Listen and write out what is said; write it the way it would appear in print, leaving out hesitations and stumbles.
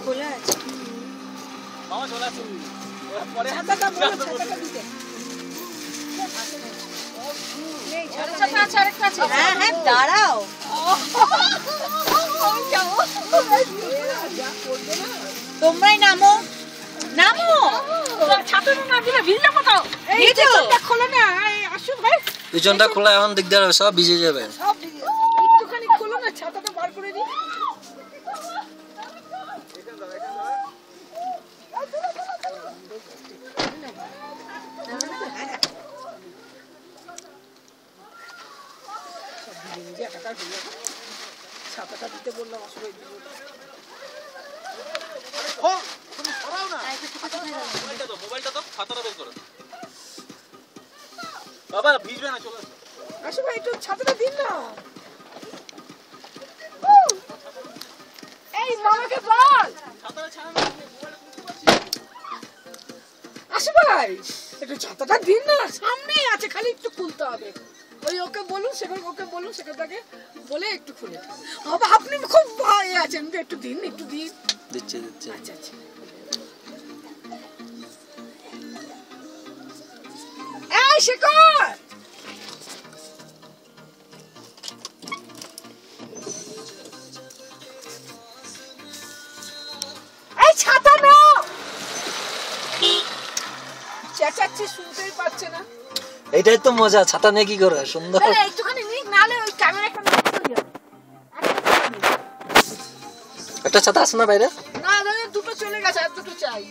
খোলা আছে মামা চলে আসুন পরে ছাতাটা দিতে ছাতা আছে আরেকটা আছে হ্যাঁ হ্যাঁ দাঁড়াও তোমরাই নামো ছাতাটা না দিলে ভিজে কোথাও এই যে খোলো না আসো ভাই পিছনটা খোলা এখন দিকদার হবে সব ভিজে যাবে সব একটুখানি খোলো না ছাতাটা বার করে দিই ছাতাটা দিতে বললাম আসলে মোবাইলটা তো ছাতাটা বের করো বাবা ভিজবে না চলে আসো ভাই একটু ছাতাটা দিন না এই মামাকে বল ছাতাটা ছাড়া না আসো ভাই একটু ছাতাটা দিন না সামনেই আছে খালি একটু খুলতে হবে ওই ওকে বলুন সেখানটাকে বলে একটু খুলে বাবা আপনি খুব ভয় আছেন একটু দিন দিচ্ছে আচ্ছা আচ্ছা এই শেখর এই ছাতা নাও চেঁচাচ্ছি শুনতেই পাচ্ছে না এইটাই তো মজা ছাতা নিয়ে কি করে সুন্দর একটুখানি নিক নালে ওই ক্যামেরাটা একটা ছাতা আছে না বাইরে না দুটো চলে গেছে আর দুটো চাই